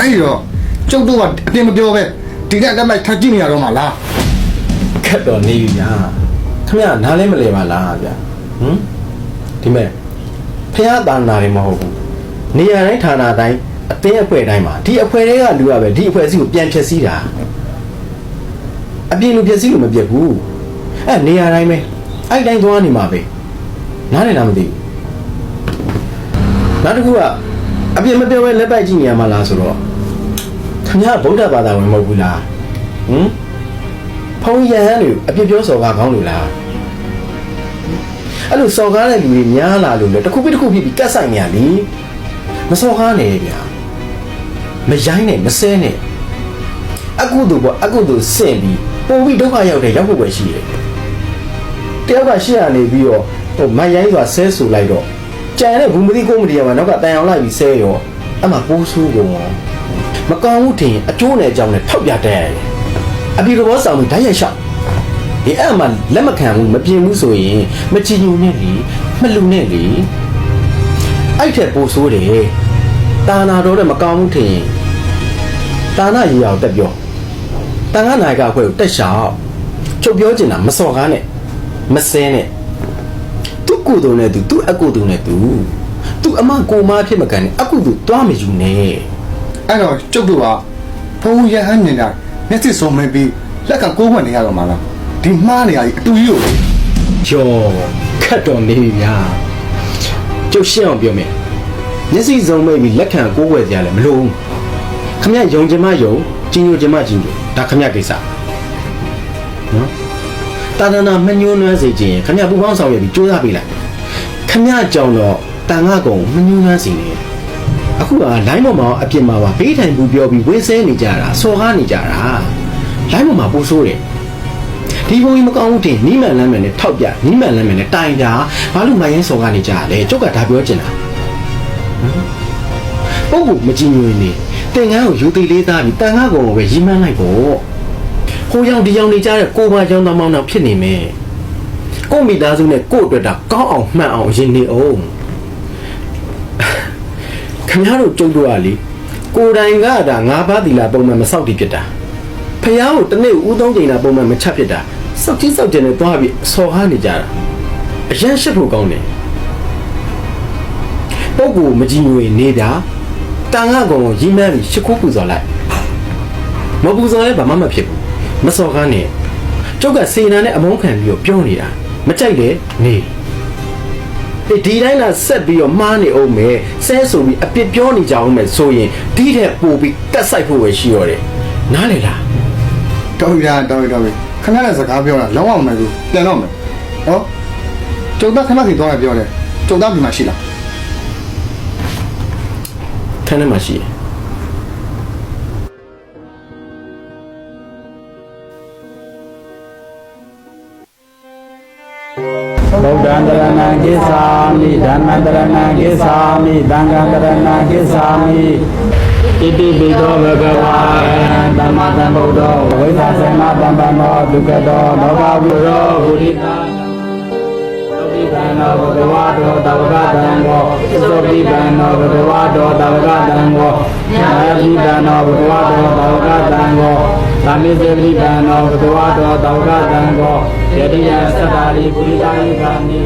哎呦，就都话点么标呗，今天咱们他今年了嘛啦？看到你呀，他们哪里没来嘛啦呀？对没？ဖះတာနာတွေမဟုတ်ဘူးနေရာတိုင်းဌာနတိုင်းအတင်းအဖွဲတိုင်းမှာဒီအဖွဲတွေကလူရပဲဒီအဖွဲစီကိုပြန်ဖြည့်ဆည်းတာအပြင်လူဖြည့်ဆည်းလို့မပြတ်ဘူးအဲနေရာတိုင်းပဲအဲ့တိုင်းသွားနေမှာပဲနားနေလားမသိဘူးနောက်တစ်ခုကအပြင်မပြောဘဲလက်ပိုက်ကြည့်နေရမှာလားဆိုတော့ခင်ဗျားဗုဒ္ဓဘာသာဝင်မဟုတ်ဘူးလားဖုံးရဟန်းတွေအပြစ်ပြောစော်ကားကောင်းလို့လားအဲ့လိုစော်ကားတဲ့လူတွေများလာလို့လေတစ်ခုပြီးတစ်ခုပြီးကတ်ဆိုင်နေရလीမစော်ကားနဲ့ဗျာမရိုင်းနဲ့မဆဲနဲ့အကုသို့ပေါ့အကုသို့ဆင့်ပြီးပို့ပြီးဒုက္ခရောက်တဲ့ရောက်ဖို့ပဲရှိတယ်တယောက်ကရှေ့ရနေပြီးတော့မရိုင်းစွာဆဲဆူလိုက်တော့ကြံတဲ့ဘူးမသိကိုမတရားမှာနောက်ကတန်အောင်လိုက်ပြီးဆဲရောအမှပိုးဆိုးကုန်မကောင်းဘူးထင်အကျိုးနဲ့အကြောင်းနဲ့ထောက်ပြတတ်ရတယ်အပြီးတော့ဆောင်ပြီးဓာတ်ရိုက်ရှောက်ဒီအဲ့မှာလက်မခံဘူးမပြင်းဘူးဆိုရင်မချီညူနဲ့လေမလူနဲ့လေအဲ့ထက်ပိုဆိုးတယ်တာနာတော်တဲ့မကောင်းဘူးထင်တာနာရေအောင်တက်ပြောတန်ခါနိုင်ကအခွဲကိုတက်ရှောက်ချုပ်ပြောချင်တာမစော်ကားနဲ့မစဲနဲ့သူ့ကိုယ်တုံးနဲ့သူ့အကုသို့နဲ့သူ့အမကိုမဖြစ်မကန်နဲ့အကုသို့တွားမယူနဲ့အဲ့တော့ကျုပ်တို့ကဘုံရဟန်းနေတာမျက်စိစုံမပြီးလက်ကကိုးဝတ်နေရတော့မှာလားဒီမှားနေရအတူကြီးကိုကျော်ခတ်တော်နေပြီများကျုပ်ရှင်းအောင်ပြောမယ်မျက်စိစုံမိတ်ပြီးလက်ခံကိုးဝဲကြရလဲမလို့ခမရယုံချင်မယုံကျင်ညိုချင်မကျင်ညိုဒါခမရကိစ္စနော်တာဒနာမညှိုးနှွမ်းစေခြင်းခမရပူပေါင်းဆောင်ရပြီးကြိုးစားပေးလိုက်ခမရကြောင်တော့တန်ခါကုံမညှိုးနှွမ်းစေနေအခုကလိုင်းပေါ်မှာအပြစ်မှာပါဘေးထိုင်ပူပြောပြီးဝင်းဆဲနေကြတာစော်ကားနေကြတာလိုင်းပေါ်မှာပိုးဆိုးတယ်ဒီဘုံကြီးမကောင်းဘူးတင်နီးမှန်လမ်းမယ်နဲ့ထောက်ပြနီးမှန်လမ်းမယ်နဲ့တိုင်တာဘာလို့မရင်စော်ကားနေကြရလဲကျုပ်ကဒါပြောချင်တာပုပ်ကမကြည့်ညွေနေတင်ငန်းကိုယူသေးလေးသားပြီးတန်ခါကုံကိုပဲရီးမှန်းလိုက်ပေါ့ဟိုရောက်ဒီရောက်နေကြတဲ့ကိုပါကျောင်းသားမောင်းတော့ဖြစ်နေမယ်ကိုမိသားစုနဲ့ကို့အတွက်တာကောင်းအောင်မှန်အောင်ရင်နေအောင်ခင်ဗျားတို့ကြုံတော့လေကိုတိုင်ကဒါငါးပါးသီလာပုံမှန်မဆောက်တည်ဖြစ်တာဖះကိုတနေ့ဦးသုံးချိန်တာပုံမှန်မချက်ဖြစ်တာစောက်ကြီးစောက်ကျင်နဲ့သွားပြီးဆော်ကားနေကြတာအရန်ရှစ်ဖို့ကောင်းတယ်ပုပ်ကိုမကြည့်ငွေနေတာတန်ခါကောင်ကိုရီးမှန်းပြီးရှ िख ိုးပူဇော်လိုက်မပူဇော်လဲဘာမှမဖြစ်ဘူးမစော်ကားနဲ့ကျုပ်ကစေနာနဲ့အမုန်းခံပြီးတော့ပြောနေတာမကြိုက်တယ်နေဒီတိုင်းကဆက်ပြီးတော့မှားနေအောင်မယ်ဆဲဆိုပြီးအပြစ်ပြောနေကြအောင်မယ်ဆိုရင်ဒီတဲ့ပို့ပြီးကတ်ဆိုင်ဖို့ပဲရှိရတယ်နားလေလားတော်ပြီခဏနဲ့စကားပြောတာလောင်းအောင်မယ်လို့ပြန်တော့မယ်ဟောကျုံသားခဏစီသွားရပြောတယ်ကျုံသားဒီမှာရှိလားခဏမှရှိဗုဒ္ဓံတရဏံကိသာမိဓမ္မံတရဏံကိသာမိသံဃံတရဏံကိသာမိဣတိပိသောဘဂဝါသမ္မာသမ္ဗုဒ္ဓောဝိသသေနသမ္ပန္နောဒုက္ခတောလောကဝိရောဝိရိတံသောပိပန္နောဘဂဝါတောတဝကတံကောသောပိပန္နောဘဂဝါတောတဝကတံကောညာပိပန္နောဘဂဝါတောတဝကတံကောသာမေသေပိပန္နောဘဂဝါတောတဝကတံကောယတိယသတ္တာရိပုရိသယိကာနိ